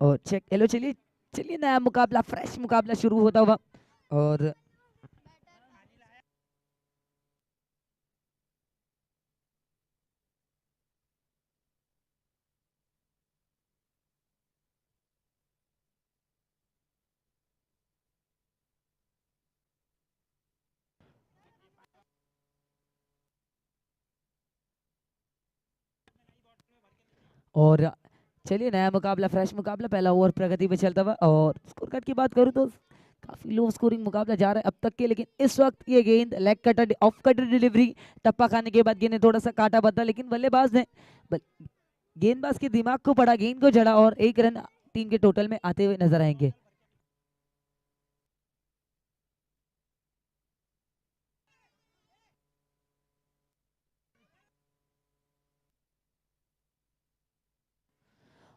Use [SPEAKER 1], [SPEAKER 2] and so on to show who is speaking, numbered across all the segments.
[SPEAKER 1] और check, hello, चलिए चलिए, नया मुकाबला, फ्रेश मुकाबला शुरू होता हुआ। और और चलिए, नया मुकाबला, फ्रेश मुकाबला, पहला ओवर प्रगति पे चलता हुआ। और स्कोर कार्ड की बात करूं तो काफी लो स्कोरिंग मुकाबला जा रहा है अब तक के, लेकिन इस वक्त ये गेंद leg cutter, off cutter delivery, टप्पा खाने के बाद गेंद ने थोड़ा सा काटा बदला, लेकिन बल्लेबाज ने गेंदबाज के दिमाग को पड़ा, गेंद को जड़ा, और एक रन टीम के टोटल में आते हुए नजर आएंगे।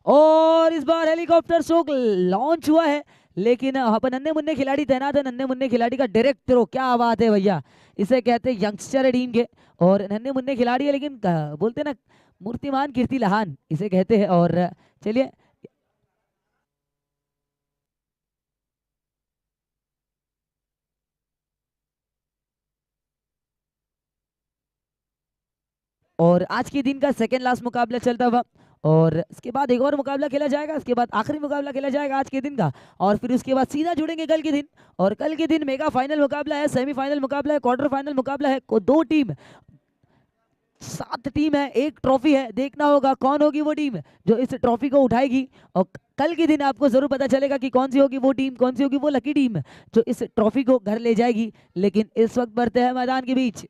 [SPEAKER 1] और इस बार हेलीकॉप्टर शॉट लॉन्च हुआ है, लेकिन वहां पर नन्हे मुन्ने खिलाड़ी तैनात है। नन्हे मुन्ने खिलाड़ी का डायरेक्ट थ्रो, क्या बात है भैया, इसे कहते हैं यंगस्टर टीम के। और नन्हे मुन्ने खिलाड़ी है, लेकिन बोलते हैं ना, मूर्तिमान कीर्ति लहान इसे कहते हैं। और चलिए, और आज के दिन का सेकेंड लास्ट मुकाबला चलता हुआ, और इसके बाद एक और मुकाबला खेला जाएगा, इसके बाद आखिरी मुकाबला खेला जाएगा आज के दिन का, और फिर उसके बाद सीधा जुड़ेंगे कल के दिन। और कल के दिन मेगा फाइनल मुकाबला है, सेमीफाइनल मुकाबला है, क्वार्टर फाइनल मुकाबला है, दो टीम, 7 टीम है, एक ट्रॉफी है। देखना होगा कौन होगी वो टीम जो इस ट्रॉफी को उठाएगी। और कल के दिन आपको जरूर पता चलेगा कि कौन सी होगी वो टीम, कौन सी होगी वो लकी टीम जो इस ट्रॉफी को घर ले जाएगी। लेकिन इस वक्त बढ़ते हैं मैदान के बीच।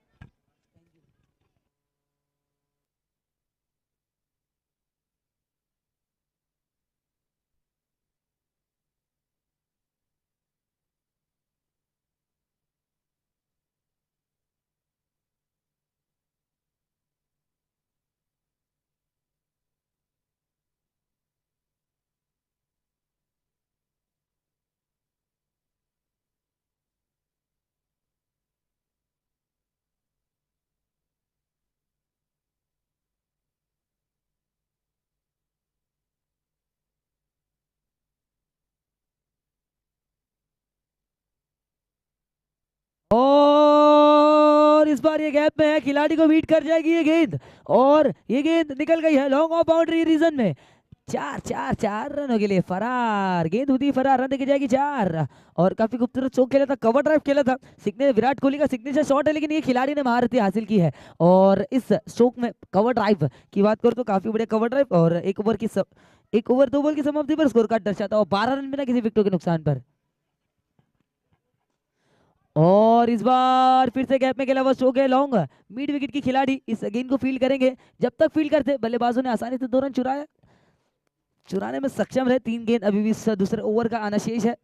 [SPEAKER 1] और इस बार ये गैप में है, खिलाड़ी को बीट कर जाएगी ये गेंद, और ये गेंद निकल गई है लॉन्ग ऑफ बाउंड्री रीजन में। चार चार चार रनों के लिए फरार, गेंद होती फरार, रन देखी जाएगी 4। और काफी खूबसूरत चौक खेला था, कवर ड्राइव खेला था, विराट कोहली का सिग्नेचर शॉट है, लेकिन ये खिलाड़ी ने महारती हासिल की है। और इस स्ट्रोक में कवर ड्राइव की बात करूं तो काफी बढ़िया कवर ड्राइव, और एक ओवर 2 बॉल की समाप्ति पर स्कोर कार्ड दर्शाता, और 12 रन बिना किसी विकेटों के नुकसान पर। और इस बार फिर से गैप में खेला हुआ स्ट्रोक है लॉन्ग, मिड विकेट की खिलाड़ी इस गेंद को फील्ड करेंगे। जब तक फील्ड करते बल्लेबाजों ने आसानी से 2 रन चुराने में सक्षम रहे। 3 गेंद अभी भी दूसरे ओवर का आना शेष है।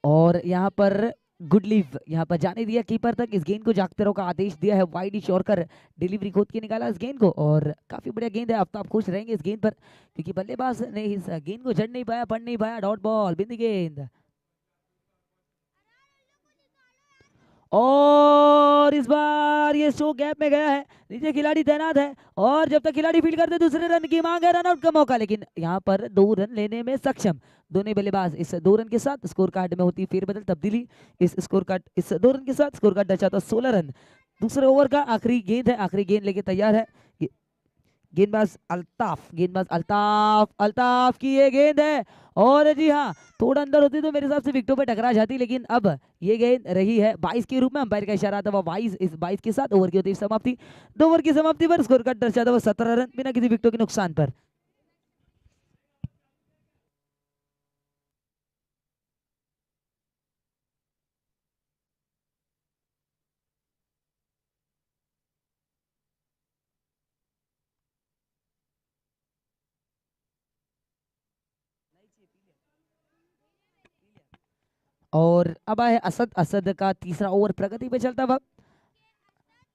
[SPEAKER 1] और यहाँ पर गुड लीव यहाँ पर जाने दिया कीपर तक, इस गेंद को जागते रहो का आदेश दिया है, वाइड शोर कर डिलीवरी खोद के निकाला इस गेंद को। और काफी बढ़िया गेंद है, अब तो आप खुश रहेंगे इस गेंद पर, क्योंकि बल्लेबाज ने इस गेंद को जड़ नहीं पाया, पढ़ नहीं पाया, डॉट बॉल, बिंदी गेंद। और इस बार ये शो गैप में गया है, नीचे खिलाड़ी तैनात है, और जब तक खिलाड़ी फील्ड करते दूसरे रन की मांग है, रन आउट का मौका, लेकिन यहाँ पर 2 रन लेने में सक्षम दोनों बल्लेबाज। इस 2 रन के साथ स्कोर कार्ड में होती फेरबदल, तब्दीली, इस 2 रन के साथ स्कोर कार्ड दर्शाता 16 रन। दूसरे ओवर का आखिरी गेंद है, आखिरी गेंद लेके तैयार है गेंदबाज अल्ताफ अल्ताफ की ये गेंद है। और जी हाँ, थोड़ा अंदर होती तो मेरे हिसाब से विकेटों पे टकरा जाती, लेकिन अब ये गेंद रही है 22 के रूप में, अंपायर का इशारा था वह 22, इस 22 के साथ ओवर की होती समाप्ति। 2 ओवर की समाप्ति पर स्कोर कार्ड दर्शाता हुआ 17 रन बिना किसी विकेटों के नुकसान पर। और अब आए असद, असद का तीसरा ओवर प्रगति पे चलता वक्त।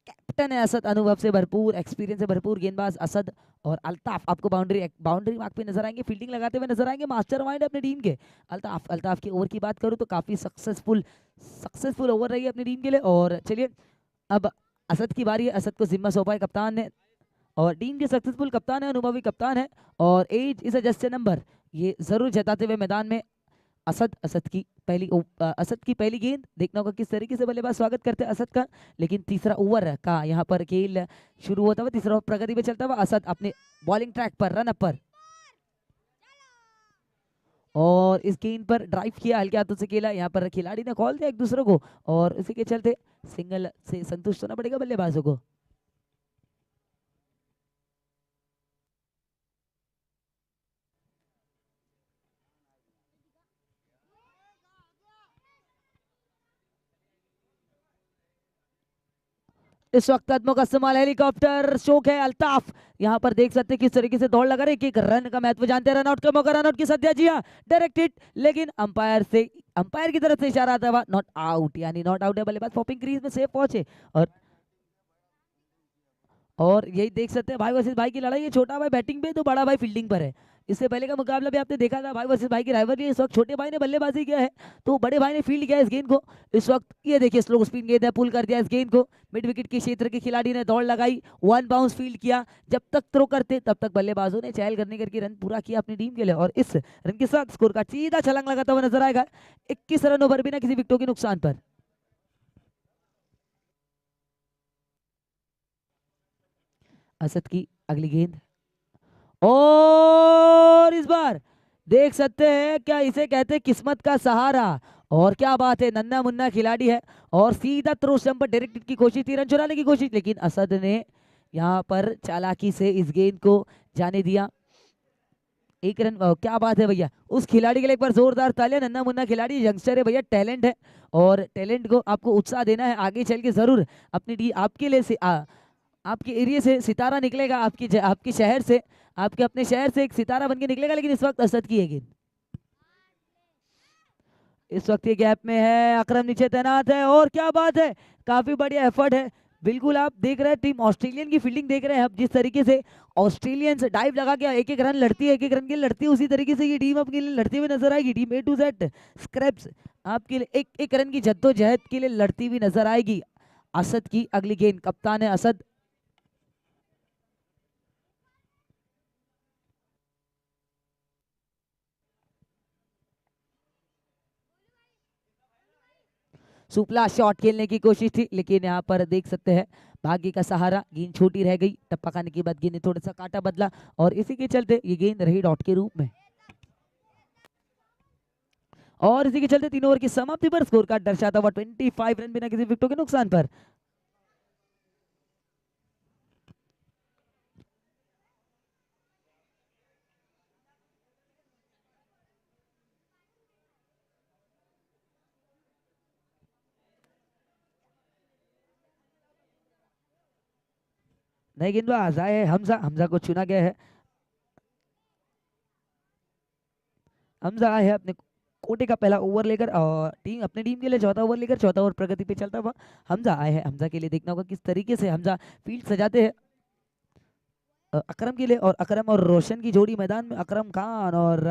[SPEAKER 1] कैप्टन है असद, अनुभव से भरपूर, एक्सपीरियंस से भरपूर गेंदबाज असद। और अल्ताफ आपको बाउंड्री बाउंड्री मार्क पे नजर आएंगे, फील्डिंग लगाते हुए नजर आएंगे, मास्टरमाइंड अपनी टीम के अल्ताफ। अल्ताफ की ओवर की बात करूं तो काफी सक्सेसफुल ओवर रही है अपनी टीम के लिए। और चलिए अब असद की बारी है, असद को जिम्मा सौंपा है कप्तान ने, और टीम के सक्सेसफुल कप्तान है, अनुभवी कप्तान है, और age is a just a number, ये जरूर जताते हुए मैदान में असद की पहली गेंद। देखना होगा किस तरीके से बल्लेबाज स्वागत करते हैं असद का। लेकिन तीसरा ओवर का यहाँ पर खेल शुरू होता हुआ, तीसरा प्रगति पे चलता हुआ, असद अपने बॉलिंग ट्रैक पर, रन अप पर, और इस गेंद पर ड्राइव किया, हल्के हाथों से खेला। यहाँ पर खिलाड़ी ने कॉल दिया एक दूसरे को, और इसी के चलते सिंगल से संतुष्ट होना पड़ेगा बल्लेबाजों को। इस वक्त कदमों का इस्तेमाल, हेलीकॉप्टर शौक है अल्ताफ। यहाँ पर देख सकते हैं किस तरीके से दौड़ लगा रहे, एक रन का महत्व जानते हैं, रन आउट का मौका, रन आउट की सद्या, जी हाँ डायरेक्ट हिट, लेकिन अंपायर की तरफ से इशारा आता हुआ नॉट आउट, यानी नॉट आउट है, बल्लेबाज पॉपिंग क्रीज में सेफ पहुंचे। और यही देख सकते हैं भाई वर्सेस भाई की लड़ाई है, छोटा भाई बैटिंग पे तो बड़ा भाई फील्डिंग पर है। इससे पहले का मुकाबला भी आपने देखा था, भाई वर्सेस भाई की राइवलरी है। इस वक्त छोटे भाई ने बल्लेबाजी किया है तो बड़े भाई ने फील्ड किया इस गेंद को। इस वक्त ये देखिए स्लो स्पिन गेंद है, पुल कर दिया इस गेंद को, मिड विकेट के क्षेत्र के खिलाड़ी ने दौड़ लगाई, वन बाउंस फील्ड किया। जब तक थ्रो करते तब तक बल्लेबाजों ने चहल करने करके रन पूरा किया अपनी टीम के लिए, और इस रन के साथ स्कोर का सीधा छलांग लगाता हुआ नजर आएगा 21 रन ओवर बिना किसी विकेटों के नुकसान पर। असद की अगली गेंद, और इस बार देख सकते हैं क्या इसे कहते हैं किस्मत का सहारा, और क्या बात है, नन्ना मुन्ना खिलाड़ी है, और सीधा थ्रो स्टंप पर डायरेक्ट हिट की कोशिश थी, रन चुराने की कोशिश, लेकिन असद ने यहाँ पर चालाकी से इस गेंद को जाने दिया। एक रन, क्या बात है भैया, उस खिलाड़ी के लिए एक बार जोरदार तालियां। नन्ना मुन्ना खिलाड़ी, यंगस्टर है भैया, टैलेंट है, और टैलेंट को आपको उत्साह देना है, आगे चल के जरूर अपनी टीम आपके लिए आपके एरिया से सितारा निकलेगा, आपके शहर से, आपके अपने शहर से एक सितारा बन के निकलेगा। लेकिन इस वक्त असद की है गेंद, इस वक्त ये गैप में है, अकरम नीचे तैनात है, और क्या बात है, काफी बढ़िया एफर्ट है। बिल्कुल आप देख रहे हैं टीम ऑस्ट्रेलियन की फील्डिंग देख रहे हैं आप, जिस तरीके से ऑस्ट्रेलियंस डाइव लगा के एक एक रन लड़ती है, एक एक रन के लिए लड़ती है, उसी तरीके से ये टीम आपके लिए लड़ती हुई नजर आएगी। Team A to Z scraps आपके लिए एक एक रन की जद्दोजहद के लिए लड़ती हुई नजर आएगी। असद की अगली गेंद, कप्तान है असद, सुपला शॉट खेलने की कोशिश थी, लेकिन यहाँ पर देख सकते हैं भाग्य का सहारा, गेंद छोटी रह गई, टप्पा खाने के बाद गेंद ने थोड़ा सा काटा बदला, और इसी के चलते ये गेंद रही डॉट के रूप में। और इसी के चलते 3 ओवर की समाप्ति पर स्कोर कार्ड दर्शाता हुआ 25 रन बिना किसी विकेटों के नुकसान पर। नए गेंदबाज आए हमजा, हमजा को चुना गया है, हमजा आए है अपने कोटे का पहला ओवर लेकर, और अपनी टीम के लिए चौथा ओवर लेकर, चौथा ओवर प्रगति पे चलता हुआ हमजा आए हैं। हमजा के लिए देखना होगा किस तरीके से हमजा फील्ड सजाते हैं अकरम के लिए, और अकरम और रोशन की जोड़ी मैदान में, अकरम खान और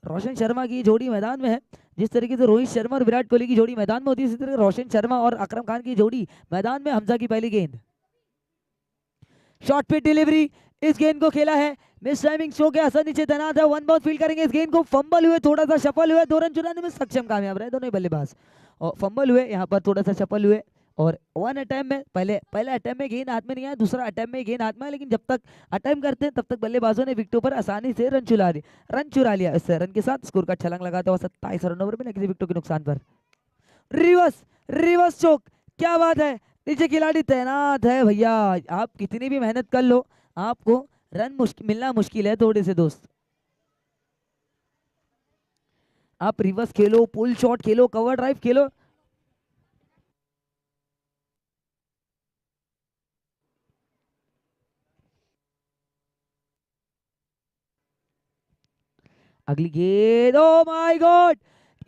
[SPEAKER 1] रोशन शर्मा की जोड़ी मैदान में है। जिस तरीके से रोहित शर्मा और विराट कोहली की जोड़ी मैदान में होती है, इसी तरह रोशन शर्मा और अकरम खान की जोड़ी मैदान में। हमजा की पहली गेंद, शॉर्ट पिच डिलीवरी, इस गेंद को खेला है, मिस टाइमिंग शो के असर, नीचे तैनात है, वन बाउंस फील्ड करेंगे इस गेंद को, फंबल हुए, थोड़ा सा सफल हुए, 2 रन चुराने में सक्षम कामयाब रहे दोनों बल्लेबाज, और फंबल हुए यहाँ पर, थोड़ा सा सफल हुए, और वन अटैम्प में पहले अटैम्प में गेंद हाथ में नहीं आया, दूसरा अटैम्प में गेंद हाथ में, लेकिन जब तक अटैम्प करते हैं तब तक बल्लेबाजों ने विकेटों पर आसानी से रन चुरा लिया। इस रन के साथ स्कोर का छलांग लगाता हुआ 27 रन ओवर में किसी विकेटों के नुकसान पर। रिवर्स चौक, क्या बात है, नीचे खिलाड़ी तैनात है भैया, आप कितनी भी मेहनत कर लो आपको रन मिलना मुश्किल है थोड़े से दोस्त। आप रिवर्स खेलो, पुल शॉट खेलो, कवर ड्राइव खेलो, अगली गेंद, ओ माय गॉड,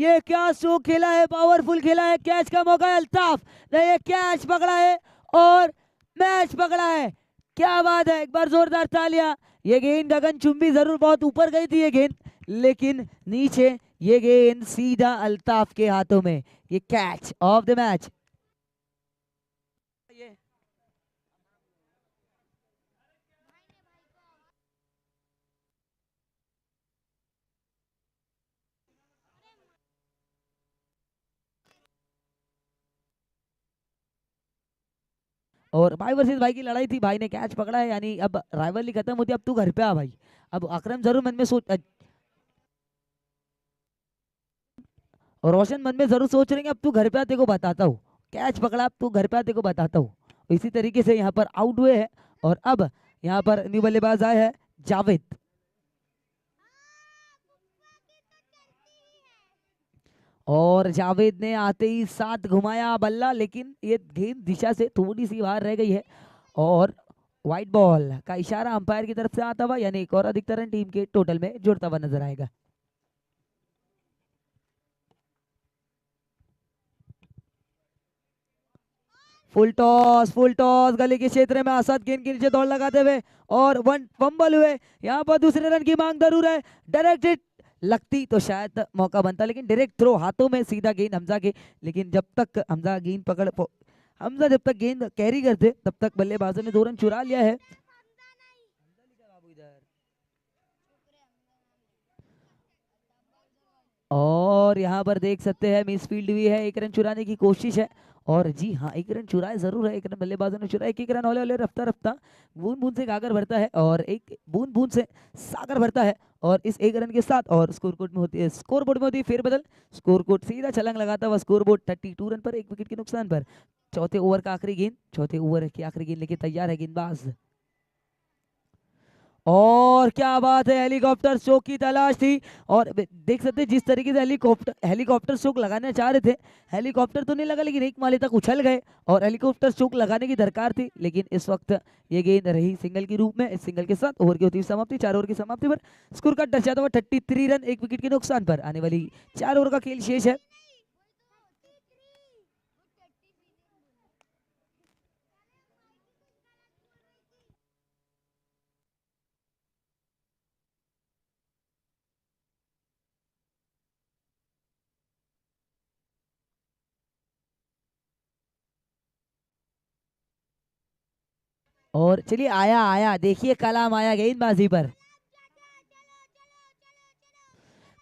[SPEAKER 1] ये क्या शो खेला है, पावरफुल खेला है, कैच का मौका है, अल्ताफ ने ये कैच पकड़ा है और मैच पकड़ा है। क्या बात है, एक बार जोरदार तालियां। ये गेंद गगनचुंबी जरूर बहुत ऊपर गई थी ये गेंद, लेकिन नीचे ये गेंद सीधा अल्ताफ के हाथों में। ये कैच ऑफ द मैच। और भाई वर्सेस भाई की लड़ाई थी, भाई ने कैच पकड़ा है, यानी अब राइवलरी खत्म होती है, अब तू घर पे आ भाई। अब अकरम जरूर मन में सोच और रोशन मन में जरूर सोच रहे हैं अब तू घर पे आ, तेरे को बताता हूँ। कैच पकड़ा, अब तू घर पे आ, तेरे को बताता हूँ। इसी तरीके से यहाँ पर आउट हुए हैं और अब यहाँ पर न्यू बल्लेबाज आए हैं जावेद। और जावेद ने आते ही साथ घुमाया बल्ला, लेकिन ये गेंद दिशा से थोड़ी सी बाहर रह गई है और व्हाइट बॉल का इशारा अंपायर की तरफ से आता हुआ, यानी एक और अधिकतर रन टीम के टोटल में जुड़ता हुआ नजर आएगा। फुल टॉस गली के क्षेत्र में असद गेंद के नीचे दौड़ लगाते हुए और वन फंबल हुए। यहाँ पर दूसरे रन की मांग जरूर है, डायरेक्ट हिट लगती तो शायद मौका बनता, लेकिन डायरेक्ट थ्रो हाथों में सीधा गेंद हमजा के। लेकिन जब तक हमजा गेंद हमजा जब तक गेंद कैरी करते तब तक बल्लेबाजों ने 2 रन चुरा लिया है। और यहाँ पर देख सकते हैं मिस फील्ड भी है, 1 रन चुराने की कोशिश है। और जी हाँ, 1 रन चुराए जरूर है, 1 रन बल्लेबाजों ने चुरा, एक रन हौले हौले रफ्ता रफ्ता बूंद बूंद से गागर भरता है और एक बूंद बूंद से सागर भरता है। और इस 1 रन के साथ और स्कोर बोर्ड में होती है फेरबदल। स्कोर कोड सीधा छलांग लगाता हुआ स्कोर बोर्ड 32 रन पर 1 विकेट के नुकसान पर। चौथे ओवर का आखिरी गेंद, चौथे ओवर की आखिरी गेंद लेके तैयार है गेंदबाज। और क्या बात है, हेलीकॉप्टर स्ट्रोक की तलाश थी। और देख सकते हैं जिस तरीके से हेलीकॉप्टर स्ट्रोक लगाना चाह रहे थे, हेलीकॉप्टर तो नहीं लगा लेकिन एक माले तक उछल गए और हेलीकॉप्टर स्ट्रोक लगाने की दरकार थी, लेकिन इस वक्त ये गेंद रही सिंगल के रूप में। इस सिंगल के साथ ओवर की होती हुई समाप्ति, 4 ओवर की समाप्ति पर स्कोर का दर्शाता हुआ 33 रन 1 विकेट के नुकसान पर। आने वाली 4 ओवर का खेल शेष है। और चलिए आया आया, देखिए कलाम आया गेंदबाजी पर।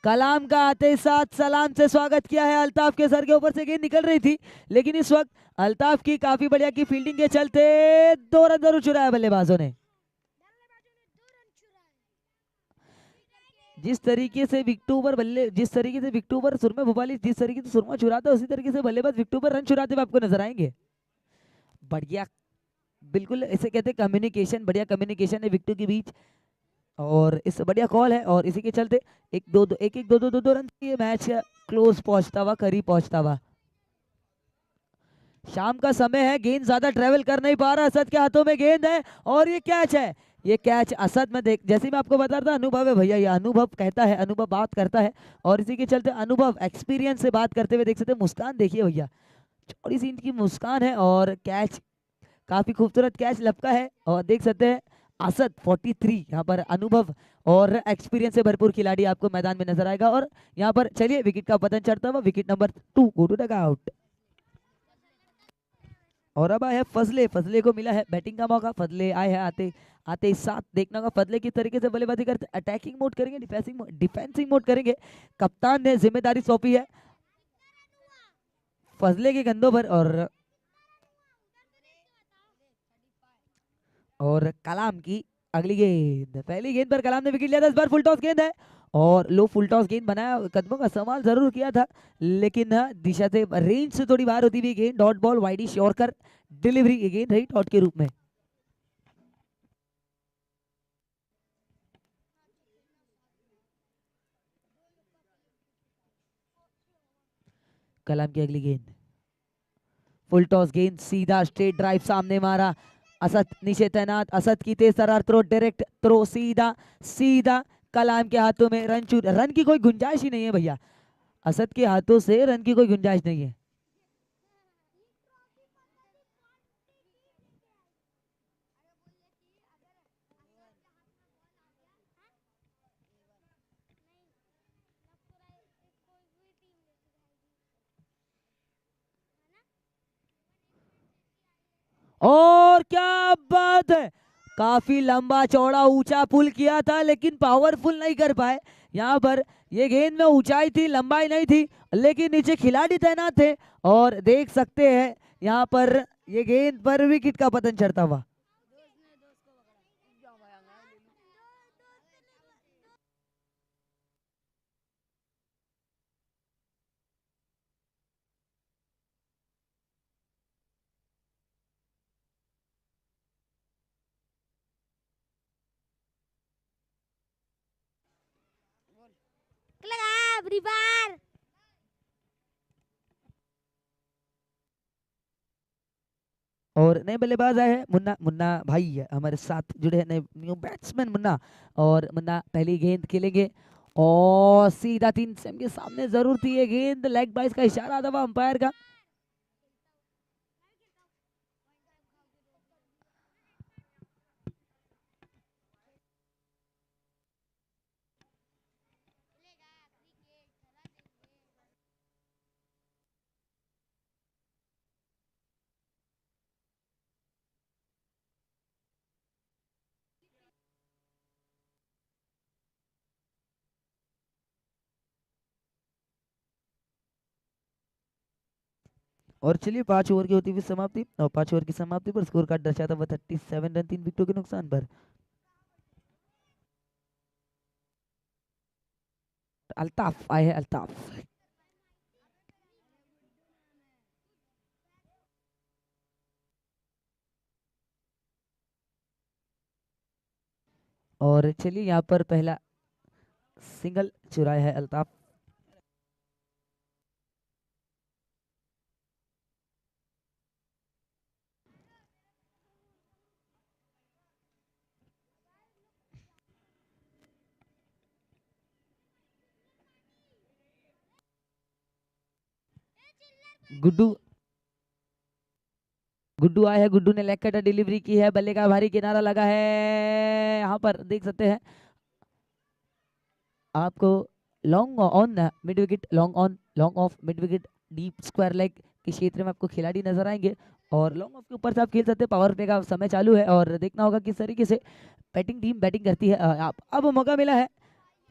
[SPEAKER 1] कलाम का आते साथ सलाम से स्वागत किया है। अल्ताफ के सर के ऊपर से गेंद निकल रही थी, लेकिन इस वक्त अल्ताफ की काफी बढ़िया की फील्डिंग के चलते 2 रन जरूर चुराया बल्लेबाजों ने। जिस तरीके से विकेट ओवर सुरमा भोपाली जिस तरीके से सुरमा चुराता है, उसी तरीके से बल्लेबाज विकेट ओवर रन चुराते हुए आपको नजर आएंगे। बढ़िया, बिल्कुल इसे कहते हैं कम्युनिकेशन, बढ़िया कम्युनिकेशन है विकेटों के बीच और इस बढ़िया कॉल है। और इसी के चलते एक दो दो एक एक दो दो दो दो रन ये मैच क्लोज पहुंचता हुआ, करीब पहुंचता हुआ। शाम का समय है, गेंद ज्यादा ट्रेवल कर नहीं पा रहा, असद के हाथों में गेंद है और ये कैच है। ये कैच असद में देख, जैसे मैं आपको बता रहा था, अनुभव है भैया, ये अनुभव कहता है, अनुभव बात करता है। और इसी के चलते अनुभव एक्सपीरियंस से बात करते हुए देख सकते हैं, मुस्कान देखिए भैया, चौड़ी सी इनकी मुस्कान है और कैच काफी खूबसूरत कैच लपका है। और देख सकते हैं असद 43, यहाँ पर अनुभव और एक्सपीरियंस से भरपूर खिलाड़ी आपको मैदान में नजर आएगा। और यहाँ पर चलिए विकेट का पतन चढ़ता हुआ, wicket number 2 go to dugout. और अब आया फजले, फजले को मिला है बैटिंग का मौका। फजले आए हैं आते आते ही साथ देखना होगा फजले किस तरीके से बल्लेबाजी करते, अटैकिंग मोड करेंगे, डिफेंसिंग मोड करेंगे। कप्तान ने जिम्मेदारी सौंपी है फजले के कंधों पर। और कलाम की अगली गेंद, पहली गेंद पर कलाम ने विकेट लिया था, इस बार फुल टॉस गेंद है और लो फुल टॉस गेंद बनाया, कदमों का इस्तेमाल जरूर किया था, लेकिन दिशा से रेंज से थोड़ी बाहर होती हुई गेंद डॉट बॉल वाइडी यॉर्कर डिलीवरी गेंद रही डॉट के रूप में। कलाम की अगली गेंद, फुल टॉस गेंद, सीधा स्ट्रेट ड्राइव सामने मारा, असद नीचे तैनात, असद की तेज तरार थ्रो, डायरेक्ट थ्रो, सीधा सीधा कलाम के हाथों में। रन की कोई गुंजाइश ही नहीं है भैया, असद के हाथों से रन की कोई गुंजाइश नहीं है। और क्या बात है, काफी लंबा चौड़ा ऊंचा पुल किया था लेकिन पावरफुल नहीं कर पाए यहाँ पर। ये गेंद में ऊंचाई थी, लंबाई नहीं थी, लेकिन नीचे खिलाड़ी तैनात थे और देख सकते हैं यहाँ पर ये गेंद पर विकेट का पतन चढ़ता हुआ।
[SPEAKER 2] लगा फ्री फायर।
[SPEAKER 1] और नए बल्लेबाज आए हैं मुन्ना, मुन्ना भाई है हमारे साथ जुड़े हैं, नए न्यू बैट्समैन मुन्ना। और मुन्ना पहली गेंद खेलेंगे और सीधा 3 स्टंप के सामने जरूर थी ये गेंद, लेग बाइस का इशारा था अंपायर का। और चलिए 5 ओवर की होती हुई समाप्ति, और 5 ओवर की समाप्ति पर स्कोर कार्ड दर्शाता हुआ 37 रन 3 विकेटों के नुकसान पर। अल्ताफ आए हैं, अल्ताफ। और चलिए यहाँ पर पहला सिंगल चुराया है अल्ताफ। गुड्डू, गुड्डू आए हैं, गुड्डू ने लेग कटर डिलीवरी की है, बल्ले का भारी किनारा लगा है, यहाँ पर देख सकते हैं आपको long on mid wicket, long on long off mid wicket deep square leg के क्षेत्र में आपको खिलाड़ी नजर आएंगे। और लॉन्ग ऑफ के ऊपर से आप खेल सकते हैं, पावर प्ले का समय चालू है और देखना होगा किस तरीके से बैटिंग टीम बैटिंग करती है। आप अब मौका मिला है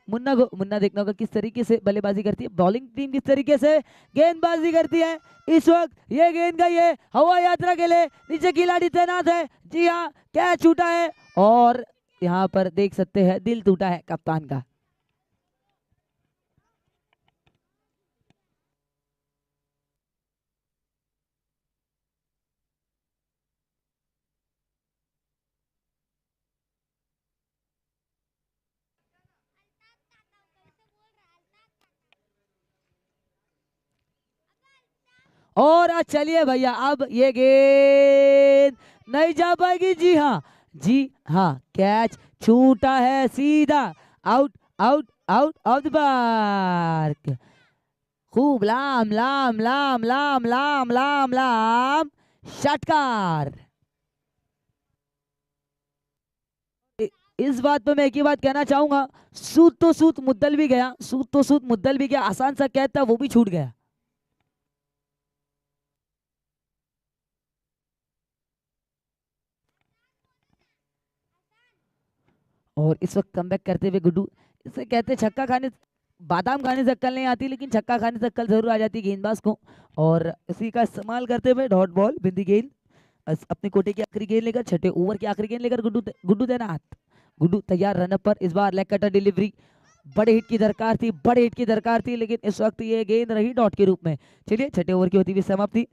[SPEAKER 1] मुन्ना को, मुन्ना देखना होगा किस तरीके से बल्लेबाजी करती है, बॉलिंग टीम किस तरीके से गेंदबाजी करती है। इस वक्त ये गेंद का ये हवा यात्रा के लिए नीचे खिलाड़ी तैनात है, जी हाँ कैच छूटा है और यहाँ पर देख सकते हैं दिल टूटा है कप्तान का। और आज चलिए भैया, अब ये गेंद नहीं जा पाएगी, जी हाँ, जी हाँ कैच छूटा है सीधा, out out out of the park. खूब लाम लाम लाम लाम लाम लाम लाम षटकार। इस बात पे मैं एक ही बात कहना चाहूंगा, सूत तो सूत मुद्दल भी गया, सूत तो सूत मुद्दल भी गया, आसान सा कैच था वो भी छूट गया। और इस वक्त कमबैक करते हुए गुड्डू, इसे कहते छक्का खाने, बादाम खाने से अक्कल नहीं आती लेकिन छक्का खाने से अक्कल जरूर आ जाती है गेंदबाज को। और इसी का इस्तेमाल करते हुए डॉट बॉल बिंदी गेंद अपने कोटे की आखिरी गेंद लेकर, छठे ओवर की आखिरी गेंद लेकर गुड्डू तैनात, गुड्डू तैयार रनअप पर। इस बार लेग कटर डिलीवरी, बड़े हिट की दरकार थी, बड़े हिट की दरकार थी, लेकिन इस वक्त ये गेंद रही डॉट के रूप में। चलिए छठे ओवर की होती हुई समाप्ति।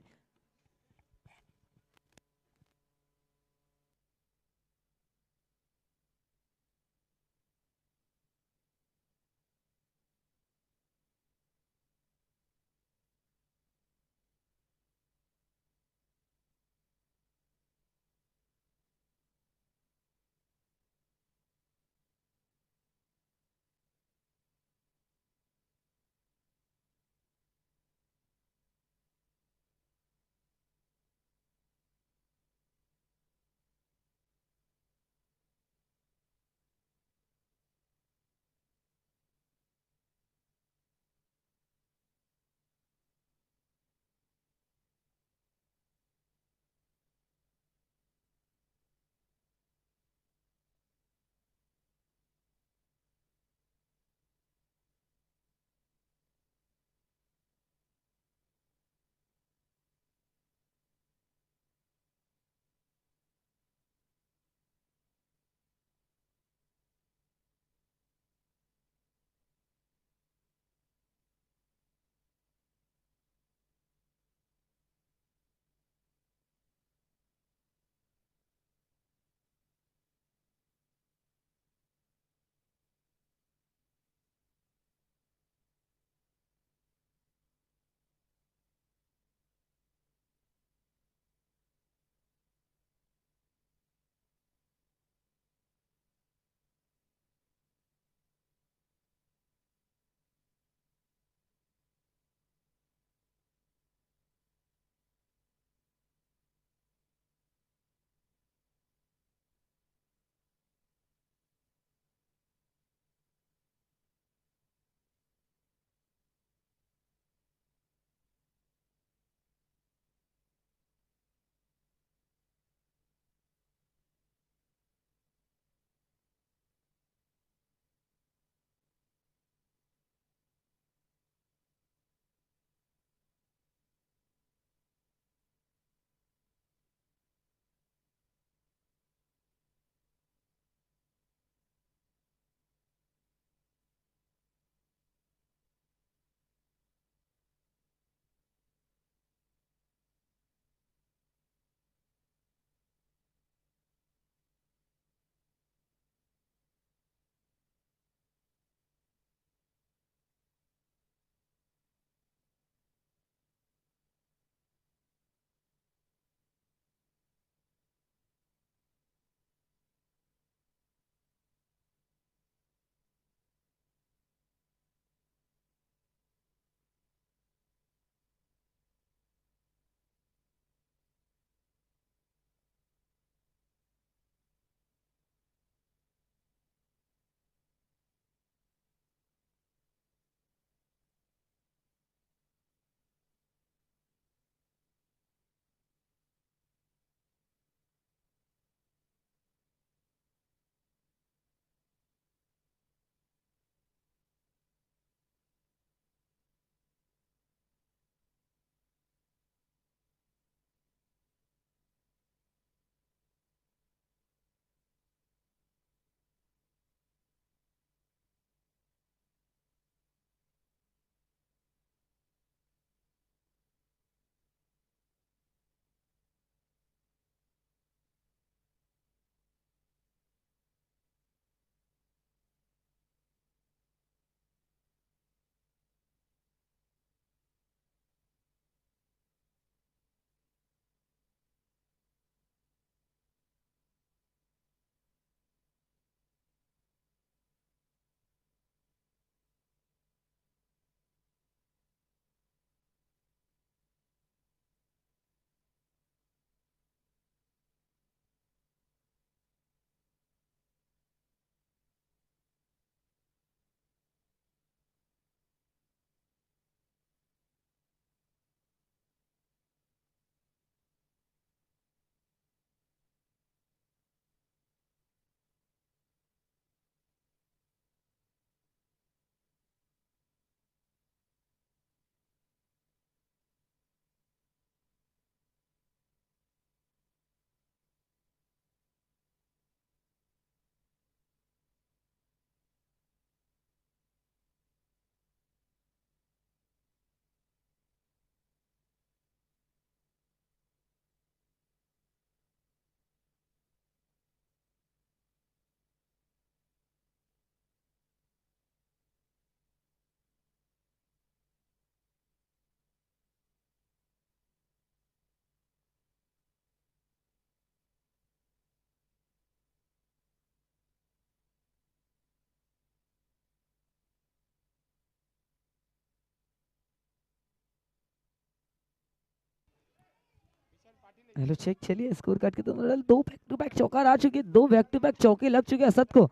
[SPEAKER 1] हेलो चेक, चलिए स्कोर कार्ड के तो मतलब दो बैक टू बैक चौकार आ चुके, दो बैक टू बैक चौके लग चुके असद को।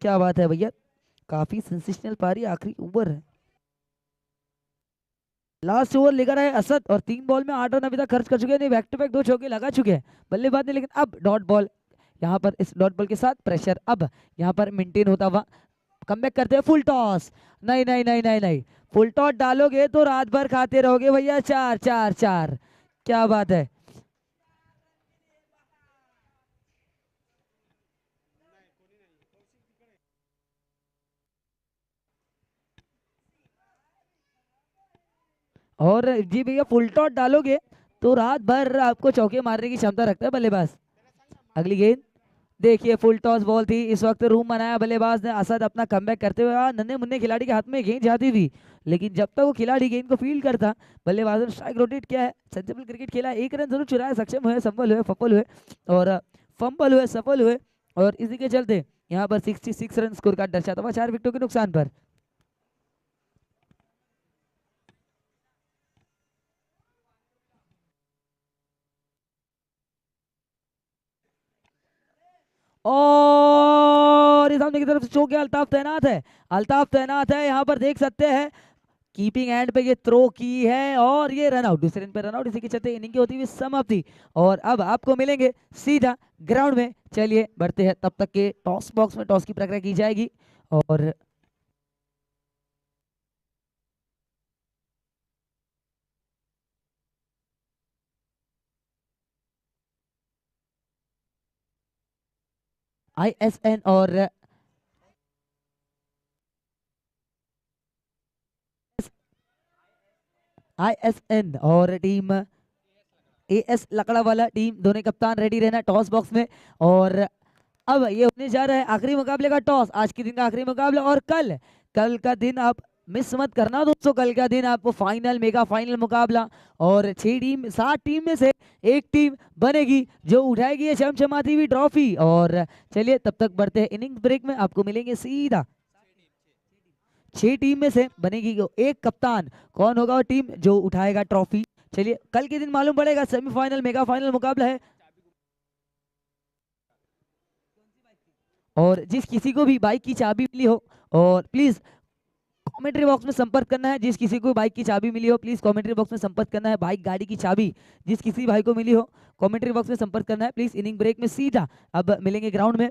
[SPEAKER 1] क्या बात है भैया, काफी सेंसेशनल पारी, आखिरी ओवर है, लास्ट ओवर लेकर आए असद और 3 बॉल में 8 रन अभी तक खर्च कर चुके हैं, नहीं बैक टू बैक दो चौके लगा चुके हैं, बल्लेबाज ने। लेकिन अब डॉट बॉल, यहाँ पर इस डॉट बॉल के साथ प्रेशर अब यहाँ पर मेंटेन होता हुआ कमबैक करते हैं, फुल टॉस। नहीं नहीं नहीं नहीं नहीं, फुल टॉस डालोगे तो रात भर खाते रहोगे भैया, चार चार चार। क्या बात है। और जी भैया, फुल टॉस डालोगे तो रात भर आपको चौके मारने की क्षमता रखता है बल्लेबाज। अगली गेंद, देखिए फुल टॉस बॉल थी, इस वक्त रूम बनाया बल्लेबाज ने, असद अपना कमबैक करते हुए नन्हे मुन्ने खिलाड़ी के हाथ में गेंद जाती थी, लेकिन जब तक वो खिलाड़ी गेंद को फील्ड करता, बल्लेबाज ने स्ट्राइक रोटेट किया है, सेंसिबल क्रिकेट खेला, 1 रन जरूर चुराया, सक्षम हुए, सफल हुए, फफल हुए और फंबल हुए, सफल हुए, और इसी के चलते यहाँ पर 66 रन स्कोर कार्ड दर्शाता हुआ 4 विकेटों के नुकसान पर। और इस सामने की तरफ से चौके, अल्ताफ तैनात है, अल्ताफ तैनात है, यहाँ पर देख सकते हैं कीपिंग एंड पे ये थ्रो की है और ये रन आउट, दूसरे रन पे रन आउट, इसी के चलते इनिंग की होती हुई समाप्ति। और अब आपको मिलेंगे सीधा ग्राउंड में, चलिए बढ़ते हैं, तब तक के टॉस बॉक्स में टॉस की प्रक्रिया की जाएगी। और ISN और ISN और टीम AS लकड़ा वाला टीम, दोनों कप्तान रेडी रहना टॉस बॉक्स में। और अब ये होने जा रहा है आखिरी मुकाबले का टॉस, आज के दिन का आखिरी मुकाबला, और कल, कल का दिन आप मिस मत करना दोस्तों, कल का दिन आपको फाइनल, मेगा फाइनल मुकाबला, और 6 टीम, 7 टीम में से एक टीम बनेगी जो उठाएगी ये चमचमाती हुई ट्रॉफी। और चलिए तब तक बढ़ते हैं इनिंग्स ब्रेक में, आपको मिलेंगे सीधा 6 टीम में से बनेगी एक कप्तान, कौन होगा वो टीम जो उठाएगा ट्रॉफी। चलिए कल के दिन मालूम पड़ेगा, सेमीफाइनल मेगा फाइनल मुकाबला है। और जिस किसी को भी बाइक की चाबी मिली हो, और प्लीज कमेंट्री बॉक्स में संपर्क करना है, जिस किसी को बाइक की चाबी मिली हो प्लीज कमेंट्री बॉक्स में संपर्क करना है, बाइक गाड़ी की चाबी जिस किसी भाई को मिली हो कमेंट्री बॉक्स में संपर्क करना है प्लीज। इनिंग ब्रेक में सीधा अब मिलेंगे ग्राउंड में।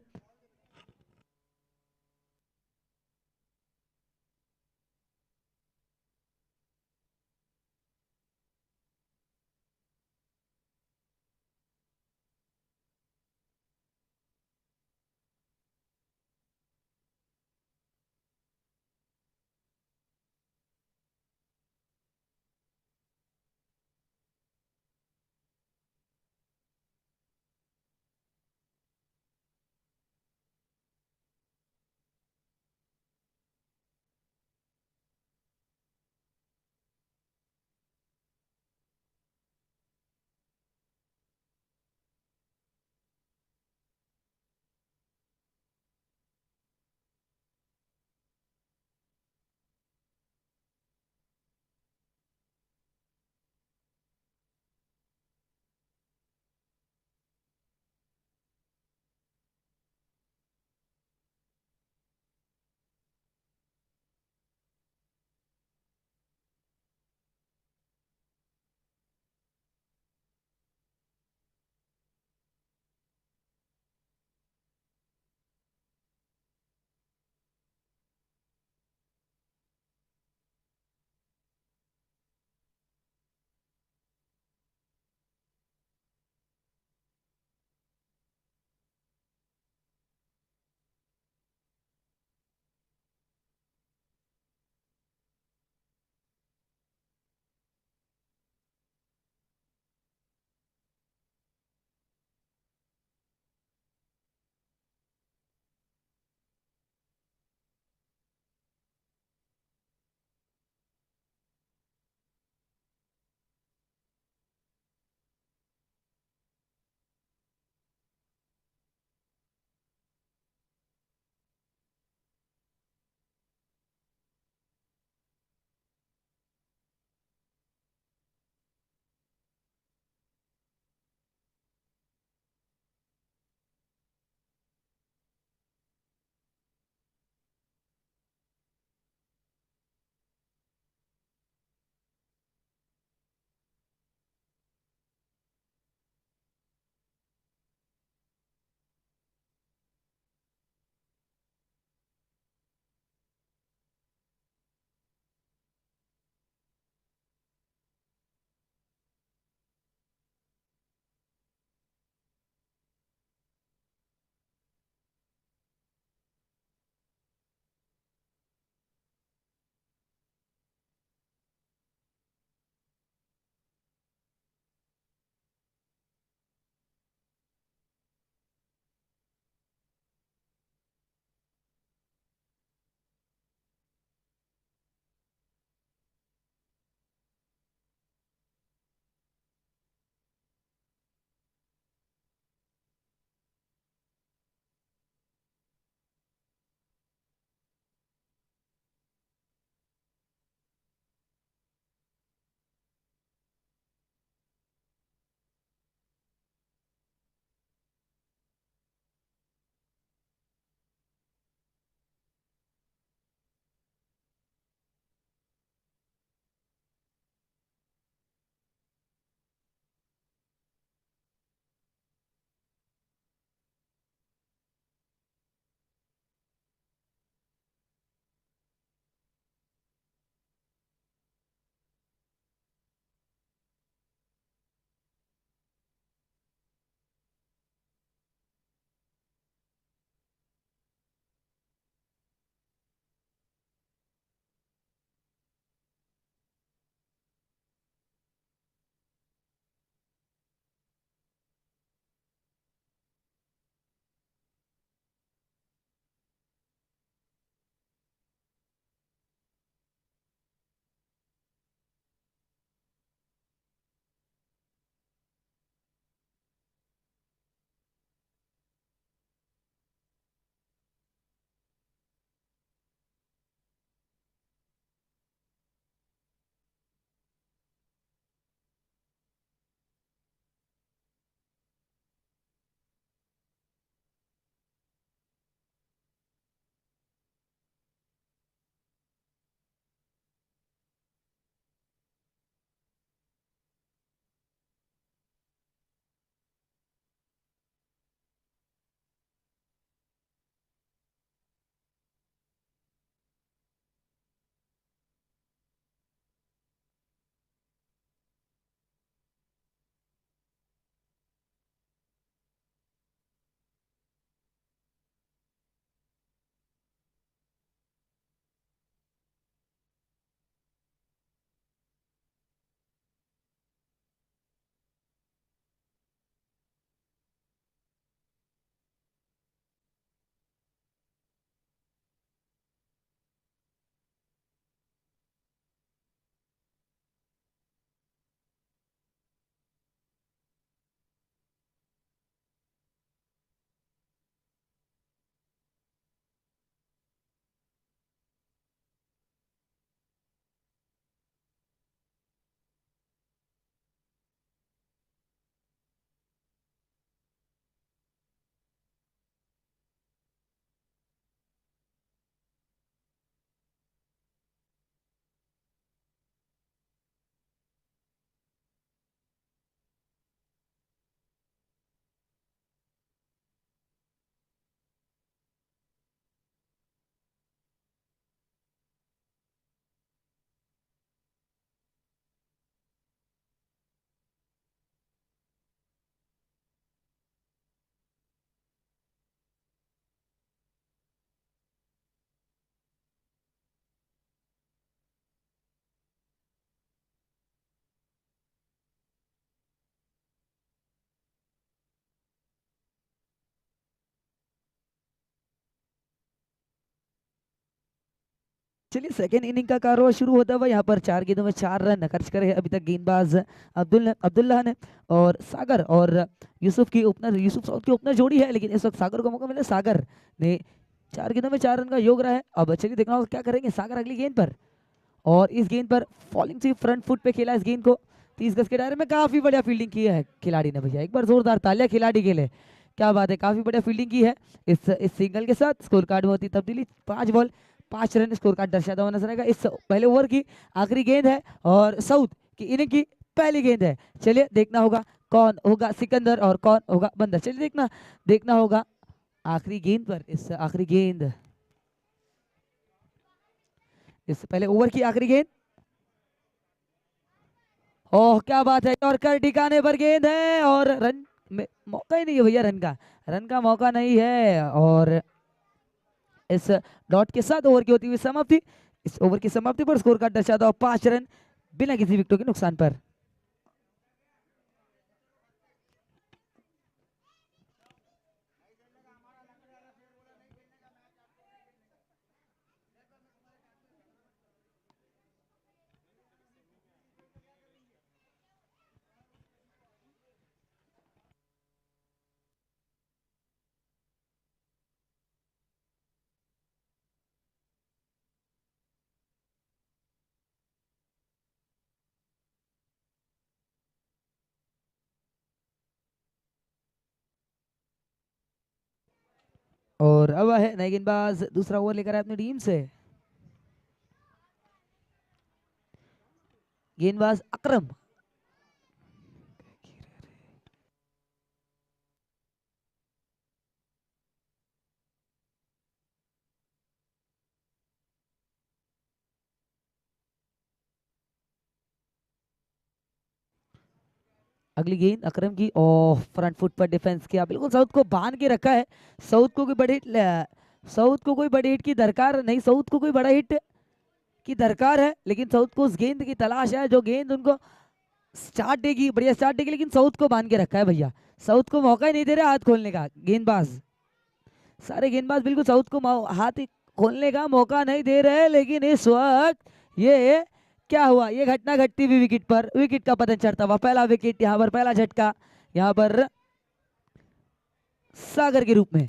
[SPEAKER 1] चलिए सेकेंड इनिंग का कारोबार शुरू होता हुआ यहाँ पर 4 गेंदों में 4 रन खर्च करे अभी तक गेंदबाज अब्दुल्ला ने। और सागर और यूसुफ साउथ की ओपनर जोड़ी है, लेकिन इस वक्त सागर को मौका मिला। सागर ने 4 गेंदों में 4 रन का योग रहा है। अब चलिए देखना होगा क्या करेंगे सागर अगली गेंद पर। और इस गेंद पर फॉलिंग से फ्रंट फुट पे खेला इस गेंद को 30 गज के दायरे में। काफी बढ़िया फील्डिंग की है खिलाड़ी ने भैया, एक बार जोरदार तालियां खिलाड़ी के लिए। क्या बात है, काफी बढ़िया फील्डिंग की है। इस सिंगल के साथ स्कोर कार्ड में होती तब्दीली। 5 बॉल 5 रन स्कोर कार्ड दर्शाता हुआ नजर आएगा। इस पहले ओवर की आखिरी गेंद है और साउथ की इनिंग की पहली गेंद है। चलिए देखना होगा कौन होगा सिकंदर और कौन होगा बंदर। चलिए देखना होगा आखिरी गेंद पर। इस आखिरी गेंद, इस पहले ओवर की आखिरी गेंद। ओह क्या बात है, यॉर्कर ठिकाने पर गेंद है और रन में मौका ही नहीं है भैया, रन का मौका नहीं है। और इस डॉट के साथ ओवर की होती हुई समाप्ति। इस ओवर की समाप्ति पर स्कोर कार्ड दर्शाता हुआ 5 रन बिना किसी विकेटों के नुकसान पर। और अब है नए गेंदबाज दूसरा ओवर लेकर आए अपनी टीम से। गेंदबाज अकरम। अगली गेंद अकरम की, ओह फ्रंट फुट पर डिफेंस किया, बिल्कुल साउथ को बांध के रखा है। साउथ को कोई बड़ी हिट साउथ को कोई बड़ी हिट की दरकार नहीं, साउथ को कोई बड़ा हिट की दरकार है, लेकिन साउथ को उस गेंद की तलाश है जो गेंद उनको स्टार्ट देगी, बढ़िया स्टार्ट देगी। लेकिन साउथ को बांध के रखा है भैया, साउथ को मौका ही नहीं दे रहा हाथ खोलने का। गेंदबाज सारे गेंदबाज बिल्कुल साउथ को हाथ खोलने का मौका नहीं दे रहे। लेकिन इस वक्त ये क्या हुआ, ये घटना घटती हुई विकेट पर, विकेट का पतन चढ़ता हुआ पहला विकेट यहाँ पर, पहला झटका यहाँ पर सागर के रूप में।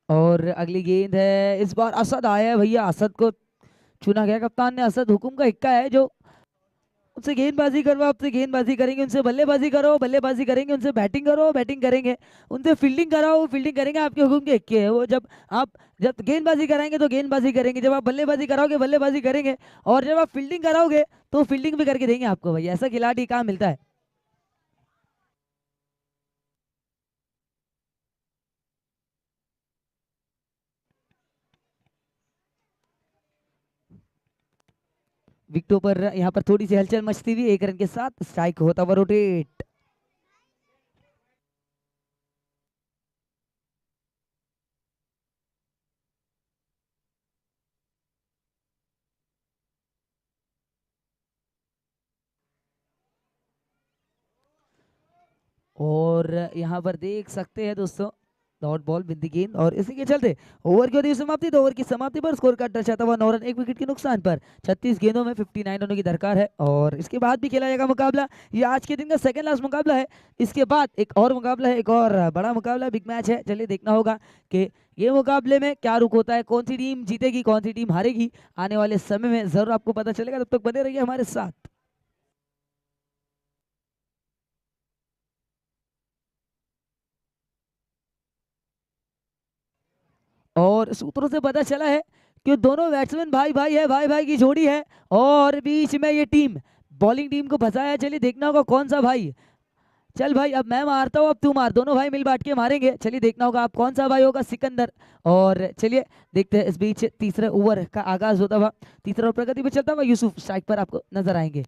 [SPEAKER 1] और अगली गेंद है, इस बार असद आया है भैया, असद को चुना गया कप्तान ने। असद हुकुम का इक्का है जो उनसे गेंदबाजी करवा, आपसे गेंदबाजी करेंगे, उनसे बल्लेबाजी करो बल्लेबाजी करेंगे, उनसे बैटिंग करो बैटिंग करेंगे, उनसे फील्डिंग कराओ फील्डिंग करेंगे। आपके हुकुम के इक्के है वो। जब गेंदबाजी कराएंगे तो गेंदबाजी करेंगे, जब आप बल्लेबाजी कराओगे बल्लेबाजी करेंगे, और जब आप फील्डिंग कराओगे तो फील्डिंग भी करके देंगे आपको भैया। ऐसा खिलाड़ी कहाँ मिलता है। विकेटों पर यहाँ पर थोड़ी सी हलचल मचती हुई, 1 रन के साथ स्ट्राइक होता हुआ रोटेट। और यहाँ पर देख सकते हैं दोस्तों, डॉट बॉल बिंदी गेंद और इसी के चलते ओवर की होती है समाप्ति। तो ओवर की समाप्ति पर स्कोर का दर्शाता हुआ 9 रन 1 विकेट के नुकसान पर 36 गेंदों में 59 रनों की दरकार है। और इसके बाद भी खेला जाएगा मुकाबला। ये आज के दिन का सेकंड लास्ट मुकाबला है। इसके बाद एक और मुकाबला है, एक और बड़ा मुकाबला, बिग मैच है। चलिए देखना होगा कि ये मुकाबले में क्या रुख होता है, कौन सी टीम जीतेगी कौन सी टीम हारेगी, आने वाले समय में जरूर आपको पता चलेगा। तब तक बने रहिए हमारे साथ। और सूत्रों से पता चला है कि दोनों बैट्समैन भाई भाई है, भाई भाई की जोड़ी है। और बीच में ये टीम बॉलिंग टीम को फंसाया है। चलिए देखना होगा कौन सा भाई। चल भाई अब मैं मारता हूँ, अब तू मार, दोनों भाई मिल बांट के मारेंगे। चलिए देखना होगा आप कौन सा भाई होगा, सिकंदर। और चलिए देखते हैं। इस बीच तीसरे ओवर का आगाज होता हुआ, तीसरा ओवर प्रगति पे चलता हुआ यूसुफ स्ट्राइक पर आपको नजर आएंगे।